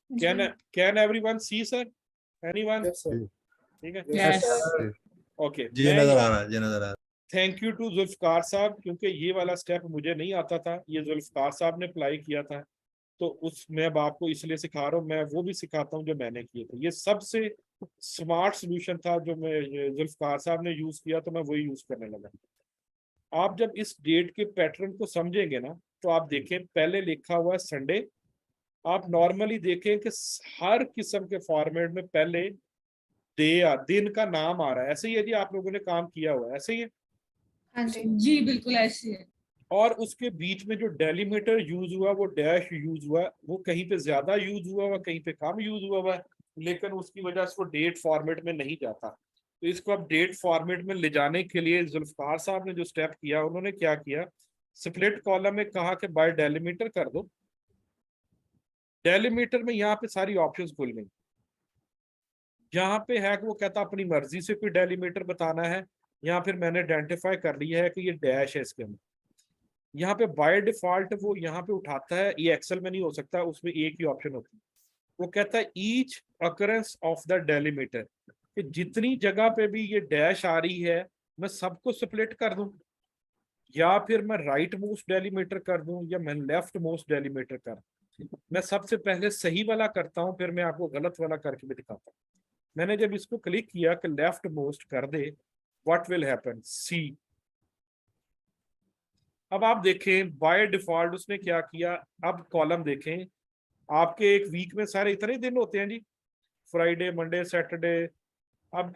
Can everyone see sir? Anyone? Yes, sir. ठीक है, Yes. Okay. जी नजर आ रहा है, जी नजर आ रहा है। थैंक यू टू जुल्फकार साहब, क्योंकि ये वाला स्टेप मुझे नहीं आता था, ये जुल्फकार साहब ने अप्लाई किया था, तो उस मैं अब आपको इसलिए सिखा रहा हूँ, मैं वो भी सिखाता हूँ जो मैंने किए थे। ये सबसे स्मार्ट सोल्यूशन था जो मैं जुल्फकार साहब ने यूज किया, तो मैं वही यूज करने लगा। आप जब इस डेट के पैटर्न को समझेंगे ना, तो आप देखें पहले लिखा हुआ है संडे। आप नॉर्मली देखें कि हर किस्म के फॉर्मेट में पहले दिन का नाम आ रहा है, ऐसे ही है जी, आप लोगों ने काम किया हुआ है ऐसे ही है। हाँ जी बिल्कुल ऐसे है। और उसके बीच में जो डेलीमीटर यूज हुआ, वो डैश यूज हुआ, वो कहीं पे ज्यादा यूज हुआ, कहीं पे कम यूज हुआ है, लेकिन उसकी वजह से वो डेट फॉर्मेट में नहीं जाता। तो इसको अब डेट फॉर्मेट में ले जाने के लिए जुल्फकार साहब ने जो स्टेप किया, उन्होंने क्या किया, स्प्लिट कॉलम में कहा कि बाय डेलीमीटर कर दो। डेलीमीटर में यहाँ पे सारी ऑप्शंस खुल गई। यहाँ पे है कि वो कहता अपनी मर्जी से कोई डेलीमीटर बताना है, या फिर मैंने आइडेंटिफाई कर लिया है कि ये डैश है इसके अंदर। यहाँ पे बाय डिफॉल्ट वो यहाँ पे उठाता है, ये एक्सेल में नहीं हो सकता, उसमें एक ही ऑप्शन होती है, वो कहता है each occurrence of the delimiter, कि जितनी जगह पे भी ये डैश आ रही है मैं सबको स्प्लिट कर दूं, या फिर मैं राइट मोस्ट डेलीमीटर कर दूं, या मैं लेफ्ट मोस्ट डेलीमीटर कर दूं। मैं सबसे पहले सही वाला करता हूं, फिर मैं आपको गलत वाला करके भी दिखाता हूँ। मैंने जब इसको क्लिक किया कि लेफ्ट मोस्ट कर दे, व्हाट विल हैपन, सी। अब आप देखें बाय डिफॉल्ट उसने क्या किया, अब कॉलम देखें, आपके एक वीक में सारे इतने दिन होते हैं जी, फ्राइडे, मंडे, सैटरडे। अब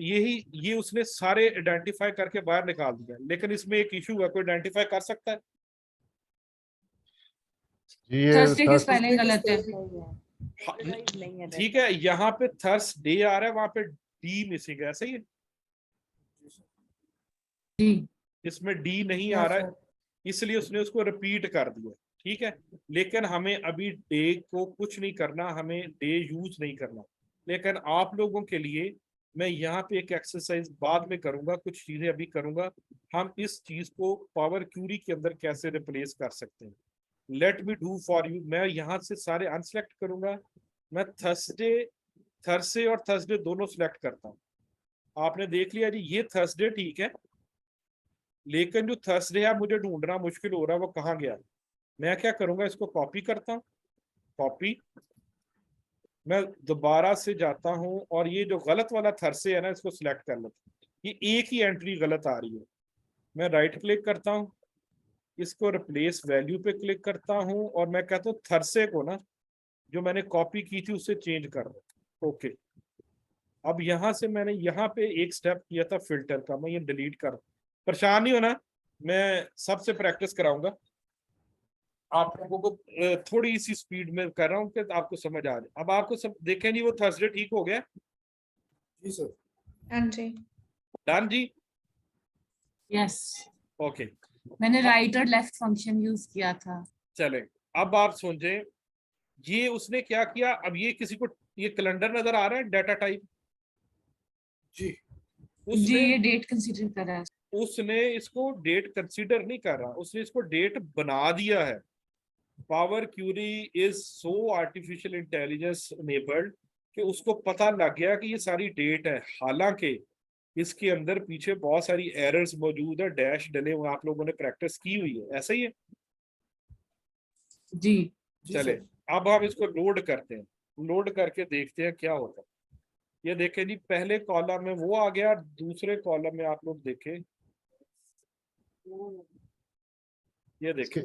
ये उसने सारे आइडेंटिफाई करके बाहर निकाल दिया, लेकिन इसमें एक इशू है, कोई आइडेंटिफाई कर सकता है? थर्सडे के स्पेलिंग गलत है। ठीक है, यहाँ पे थर्सडे आ रहा है, वहां पे डी मिसिंग है, सही है, इसमें डी नहीं आ रहा है, इसलिए उसने उसको रिपीट कर दिया। ठीक है, लेकिन हमें अभी डे को कुछ नहीं करना, हमें डे यूज नहीं करना, लेकिन आप लोगों के लिए मैं यहाँ पे एक एक्सरसाइज बाद में करूंगा, कुछ चीजें अभी करूंगा। हम इस चीज को पावर क्यूरी के अंदर कैसे रिप्लेस कर सकते हैं, let me do for you. मैं यहाँ से सारे अनसेलेक्ट करूंगा, मैं थर्सडे और थर्सडे दोनों सिलेक्ट करता हूँ। आपने देख लिया जी, ये थर्सडे ठीक है, लेकिन जो थर्सडे है मुझे ढूंढना मुश्किल हो रहा है, वो कहाँ गया। मैं क्या करूंगा, इसको कॉपी करता हूँ, कॉपी, मैं दोबारा से जाता हूँ, और ये जो गलत वाला थर्सडे है ना, इसको सिलेक्ट कर लेता हूँ। ये एक ही एंट्री गलत आ रही है, मैं राइट क्लिक करता हूँ, इसको रिप्लेस वैल्यू पे क्लिक करता हूँ, और मैं कहता हूँ थर्सडे को ना, जो मैंने कॉपी की थी उससे चेंज कर दो। ओके, अब यहाँ से मैंने यहाँ पे एक स्टेप किया था फिल्टर का, मैं ये डिलीट कर, परेशान नहीं होना, मैं सबसे प्रैक्टिस कराऊंगा आप लोगों को, थोड़ी सी स्पीड में कर रहा हूँ कि आपको समझ आ जाए। अब आपको सब देखें जी, वो थर्सडे ठीक हो गया जी सर। हाँ जी, डन जी, यस। ओके। मैंने राइट और लेफ्ट फंक्शन यूज किया था। चले, अब आप समझे, ये उसने क्या किया, अब ये किसी को ये कैलेंडर नजर आ रहा है, डाटा टाइप जी जी, उसने ये डेट कंसीडर कर रहा है। उसने इसको डेट कंसीडर नहीं कर रहा, उसने इसको डेट बना दिया है। Power query is so artificial intelligence enabled कि उसको पता लग गया कि ये सारी डेट है, हालांकि इसके अंदर पीछे बहुत सारी एरर्स मौजूद है, डैश डले हुए, आप लोगों ने प्रैक्टिस की हुई है, ऐसा ही है। जी चले, अब हम इसको लोड करते हैं, लोड करके देखते हैं क्या होता है। ये देखें जी, पहले कॉलम में वो आ गया, दूसरे कॉलम में आप लोग देखें, ये देखें,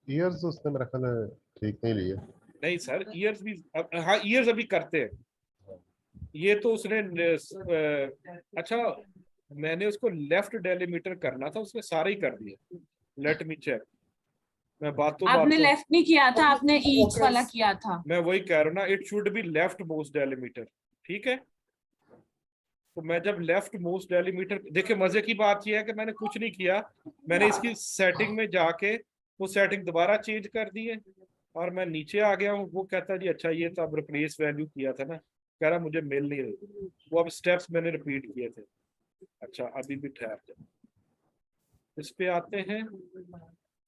ईयर्स उसने मेरा ख्याल है ठीक नहीं लिए। नहीं सर, ईयर्स भी हाँ, ईयर्स अभी करते हैं, ये तो उसने अच्छा, मैंने उसको लेफ्ट डेलीमीटर करना था, उसने सारे ही कर दिए। लेट मी चेक, मैं बातों आपने बातों लेफ्ट नहीं किया था, आपने ईच वाला किया था। मैं वही कह रहा हूँ ना, it should be left most delimiter, ठीक है। तो मैं जब लेफ्ट मोस्ट डेलीमीटर, देखिए मजे की बात यह है कि मैंने कुछ नहीं किया, मैंने इसकी सेटिंग में जाके वो सेटिंग दोबारा चेंज कर दी है, और मैं नीचे आ गया हूँ। वो कहता है जी अच्छा, ये तो अब रिप्लेस वैल्यू किया था ना, कह रहा मुझे मिल नहीं रही, वो अब स्टेप्स मैंने रिपीट किए थे। अच्छा, अभी भी ठहर जाए, इस पे आते हैं,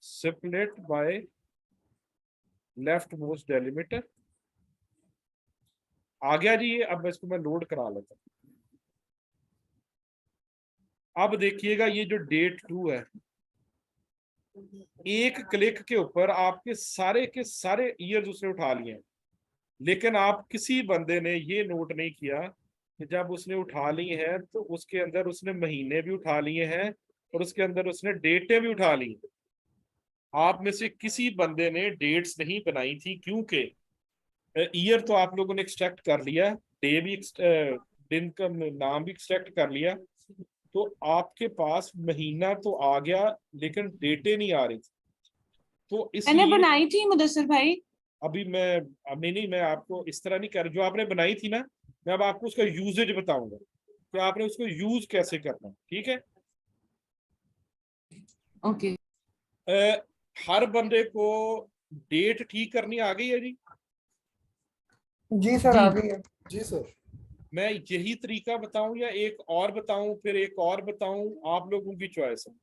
split by left most delimiter, आ गया जी ये। अब इसको मैं लोड करा लेता हूँ। अब देखिएगा ये जो डेट 2 है, एक क्लिक के ऊपर आपके सारे के सारे ईयर्स उसने उठा लिए हैं। लेकिन आप किसी बंदे ने ये नोट नहीं किया कि जब उसने उठा ली है तो उसके अंदर उसने महीने भी उठा लिए हैं और उसके अंदर उसने डेटें भी उठा ली। आप में से किसी बंदे ने डेट्स नहीं बनाई थी, क्योंकि ईयर तो आप लोगों ने एक्सट्रैक्ट कर लिया, डे भी दिन का नाम भी एक्सट्रैक्ट कर लिया, तो आपके पास महीना तो आ गया लेकिन डेटें नहीं आ रही थी। तो मैंने इसलिए बनाई थी मुदस्सिर भाई। अभी मैं आपको इस तरह नहीं कर, जो आपने बनाई थी ना, मैं अब आपको उसका यूजेज बताऊंगा कि आपने उसको यूज कैसे करना है, ठीक है। ओके। हर बंदे को डेट ठीक करनी आ गई है जी। जी सर, आ गई है। जी सर। मैं यही तरीका बताऊं या एक और बताऊं, फिर एक और बताऊं, आप लोगों की चॉइस है।